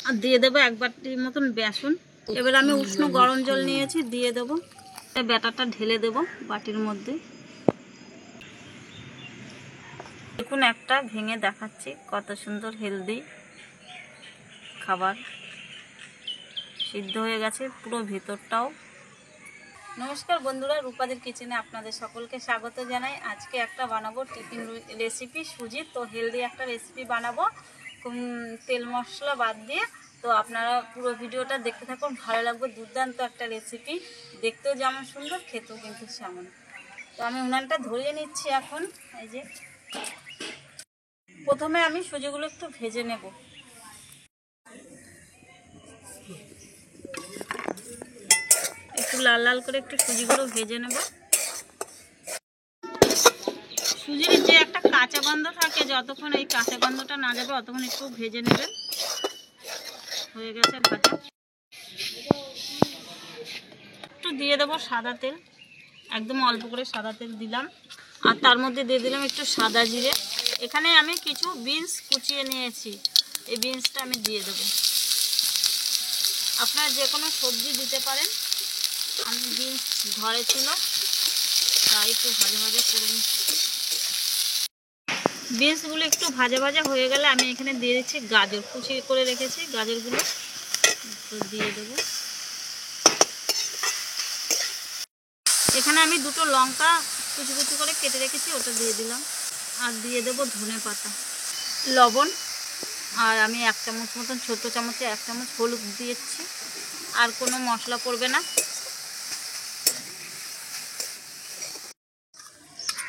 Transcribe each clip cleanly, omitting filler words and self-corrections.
আর দিয়ে দেবো 1 বাটির মতন বেসন। এবার আমি উষ্ণ গরম জল নিয়েছি, দিয়ে দেবো। ব্যাটারটা ঢেলে দেবো বাটির মধ্যে। দেখুন একটা ভেঙে দেখাচ্ছি, কত সুন্দর হেলদি খাবার, সিদ্ধ হয়ে গেছে পুরো ভেতরটাও। নমস্কার বন্ধুরা, রূপাদের কিচেনে আপনাদের সকলকে স্বাগত জানাই। আজকে একটা বানাবো টিফিন রেসিপি, সুজির। তো হেলদি একটা রেসিপি বানাবো তেল মশলা বাদ দিয়ে। তো আপনারা পুরো ভিডিওটা দেখতে থাকুন, ভালো লাগবে। দুর্দান্ত একটা রেসিপি, দেখতেও যেমন সুন্দর, খেতেও কিন্তু সেমন। তো আমি উনানটা ধরিয়ে নিচ্ছি এখন। এই যে প্রথমে আমি সুজিগুলো একটু ভেজে নেব। একটু লাল লাল করে একটু সুজিগুলো ভেজে নেব। সুজির যে একটা কাঁচা গন্ধ থাকে, যতক্ষণ এই কাঁচা গন্ধটা না যাবে ততক্ষণ একটু ভেজে নেবেন। হয়ে গেছে ভাজা। একটু দিয়ে দেবো সাদা তেল, একদম অল্প করে সাদা তেল দিলাম। আর তার মধ্যে দিয়ে দিলাম একটু সাদা জিরে। এখানে আমি কিছু বিনস কুচিয়ে নিয়েছি, এই বিনসটা আমি দিয়ে দেবো। আপনারা যে কোনো সবজি দিতে পারেন, আমি বিনস ঘরে ছিল তাই একটু ভাজা ভাজা করে নিচ্ছি। বিনসগুলো একটু ভাজা ভাজা হয়ে গেলে আমি এখানে দিয়ে দিচ্ছি গাজর, কুচি করে রেখেছি গাজরগুলো তো দিয়ে দেবো। এখানে আমি দুটো লঙ্কা কুচি কুচি করে কেটে রেখেছি, ওটা দিয়ে দিলাম। আর দিয়ে দেবো ধনে পাতা, লবণ, আর আমি 1 চামচ মতন, ছোটো চামচে 1 চামচ হলুদ দিয়েছি। আর কোনো মশলা পড়বে না।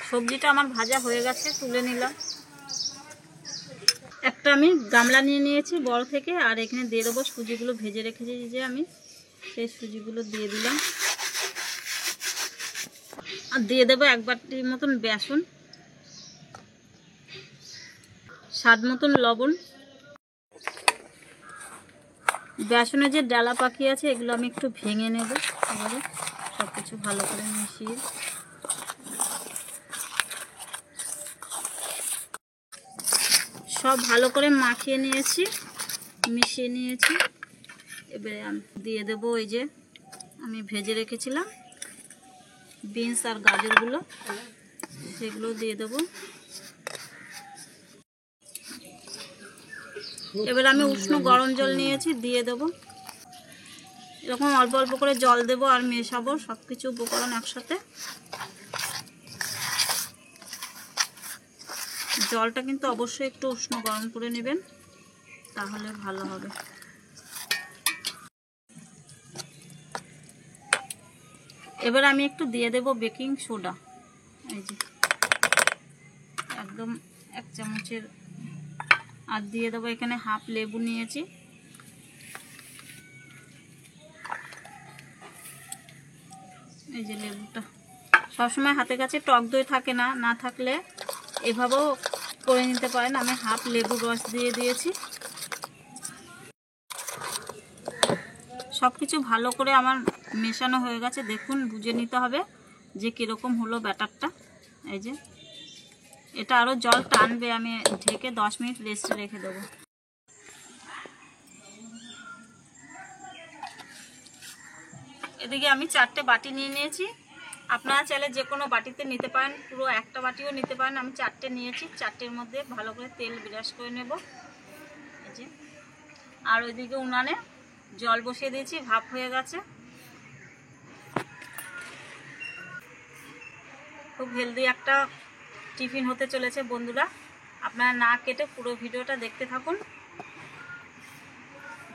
সবজিটা আমার ভাজা হয়ে গেছে, তুলে নিলাম। একটা আমি গামলা নিয়ে নিয়েছি বড় থেকে, আর এখানে দিয়ে দেবো সুজিগুলো ভেজে রেখেছি যে আমি, সেই সুজিগুলো দিয়ে দিলাম। আর দিয়ে দেবো 1 বাটির মতন বেসন, স্বাদ মতন লবণ। বেসনে যে ডালা পাখি আছে এগুলো আমি একটু ভেঙে নেব। এবারে সব কিছু ভালো করে মিশিয়ে সব ভালো করে মাখিয়ে নিয়েছি, মিশিয়ে নিয়েছি। এবারে আমি দিয়ে দেবো এই যে আমি ভেজে রেখেছিলাম বিনস আর গাজরগুলো, সেগুলো দিয়ে দেবো। এবার আমি উষ্ণ গরম জল নিয়েছি, দিয়ে দেবো। এরকম অল্প অল্প করে জল দেবো আর মেশাবো সব কিছু উপকরণ একসাথে। জলটা কিন্তু অবশ্যই একটু উষ্ণ গরম করে নেবেন, তাহলে ভালো হবে। এবার আমি একটু দিয়ে দেব বেকিং সোডা, এই যে একদম 1 চামচের। আর দিয়ে দেবো এখানে হাফ লেবু নিয়েছি, এই যে লেবুটা। সবসময় হাতের কাছে টক দই থাকে না, না থাকলে এভাবেও করে নিতে পারেন। আমি হাফ লেবু রস দিয়ে দিয়েছি। সব কিছু ভালো করে আমার মেশানো হয়ে গেছে, দেখুন বুঝে নিতে হবে যে কীরকম হলো ব্যাটারটা। এই যে এটা আরও জল টানবে, আমি ঢেকে 10 মিনিট রেস্টে রেখে দেবো। এদিকে আমি 4টে বাটি নিয়ে নিয়েছি, আপনারা চাইলে যে কোনো বাটিতে নিতে পারেন, পুরো একটা বাটিও নিতে পারেন। আমি 4টে নিয়েছি, 4টের মধ্যে ভালো করে তেল ব্রাশ করে নেব। এই যে, আর ওইদিকে উনানে জল বসিয়ে দিয়েছি, ভাপ হয়ে গেছে। খুব হেলদি একটা টিফিন হতে চলেছে বন্ধুরা। আপনারা না কেটে পুরো ভিডিওটা দেখতে থাকুন,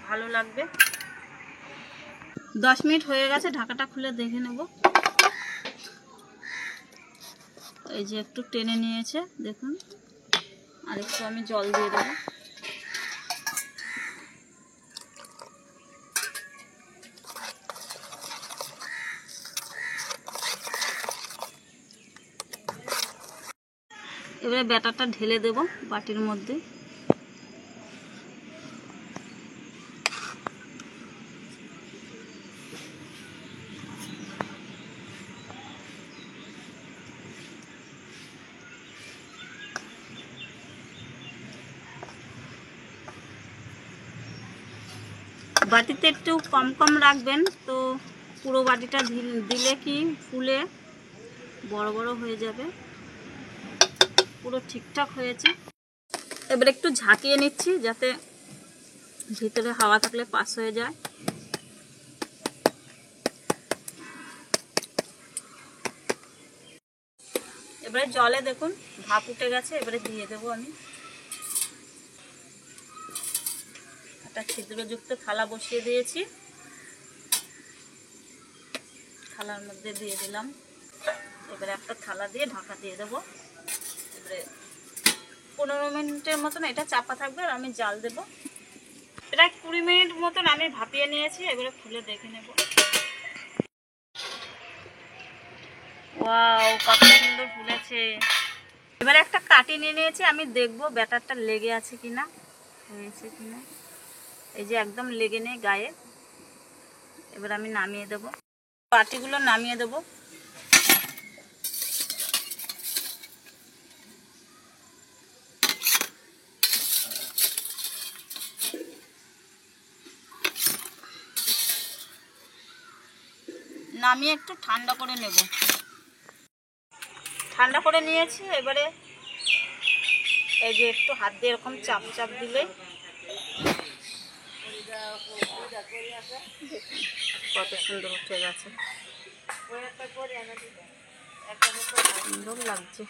ভালো লাগবে। 10 মিনিট হয়ে গেছে, ঢাকাটা খুলে দেখে নেব। এই যে একটু টেনে নিয়েছে দেখুন। আর একটু আমি জল দিয়ে দেবো। এবারে ব্যাটারটা ঢেলে দেব বাটির মধ্যে। বাটিতে একটু কম কম রাখবেন, তো পুরো বাটিটা দিলে কি ফুলে বড় বড় হয়ে যাবে। পুরো ঠিকঠাক হয়েছে। এবার একটু ঝাঁকিয়ে নিচ্ছি যাতে ভিতরে হাওয়া থাকলে পাস হয়ে যায়। এবারে জলে দেখুন ভাপ উঠে গেছে। এবারে দিয়ে দেবো আমি একটা ছিদ্রযুক্ত থালা বসিয়ে দিয়েছি। থালার মধ্যে দিয়ে দিলাম। এবারে একটা থালা দিয়ে ঢাকা দিয়ে দেবো। এবারে 15 মিনিটের মতন এটা চাপা থাকবে আর আমি জাল দেবো। প্রায় 20 মিনিট মতন আমি ভাপিয়ে নিয়েছি। এবারে খুলে দেখে নেব। ওয়াও, কত সুন্দর ফুলেছে। এবারে একটা কাটি নিয়ে নিয়েছি, আমি দেখবো ব্যাটারটা লেগে আছে কিনা, হয়েছে কিনা। এই যে একদম লেগে নেই গায়ে। এবার আমি নামিয়ে দেব, বাটিগুলো নামিয়ে দেব। নামিয়ে একটু ঠান্ডা করে নেব। ঠান্ডা করে নিয়েছি। এবারে এই যে একটু হাত দিয়ে এরকম চাপ চাপ দিলে কত সুন্দর উঠে গেছে। সুন্দর লাগছে।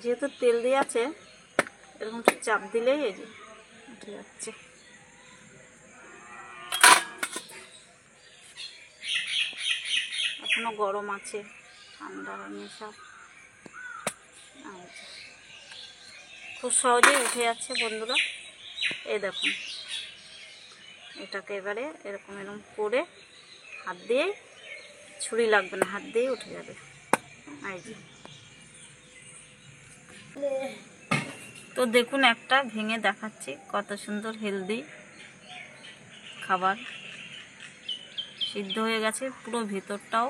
যেহেতু তেল দিয়ে আছে, এরকম চাপ দিলেই এই যে উঠে যাচ্ছে। এখনো গরম আছে, ঠান্ডা হয়নি সব। খুব সহজেই উঠে যাচ্ছে বন্ধুরা। এই দেখুন, এটাকে এবারে এরকম এরকম করে হাত দিয়ে, ছুরি লাগবে না, হাত দিয়ে উঠে যাবে। এই যে তো দেখুন, একটা ভেঙে দেখাচ্ছি। কত সুন্দর হেলদি খাবার, সিদ্ধ হয়ে গেছে পুরো ভিতরটাও।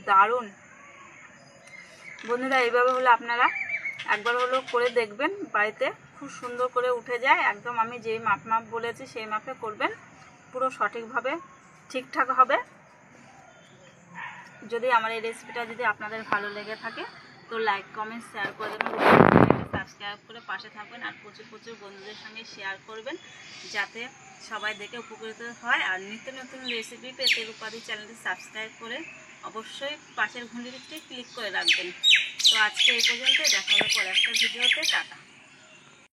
দারুণ বন্ধুরা। এইভাবে হলে আপনারা একবার হলো করে দেখবেন বাড়িতে, খুব সুন্দর করে উঠে যায়। একদম আমি যেই মাপ বলেছি সেই মাপে করবেন, পুরো সঠিকভাবে ঠিকঠাক হবে। যদি আমার এই রেসিপিটা যদি আপনাদের ভালো লেগে থাকে তো লাইক কমেন্ট শেয়ার করে দেবেন, সাবস্ক্রাইব করে পাশে থাকবেন, আর প্রচুর প্রচুর বন্ধুদের সঙ্গে শেয়ার করবেন যাতে সবাই দেখে উপকৃত হয়। আর নিত্য নতুন রেসিপি পেতে রূপাদি চ্যানেলটি সাবস্ক্রাইব করে অবশ্যই পাশের ঘন্টিটি ক্লিক করে রাখবেন। তো আজকে এই পর্যন্ত, দেখা হবে পরে একটা ভিডিওতে। টাটা।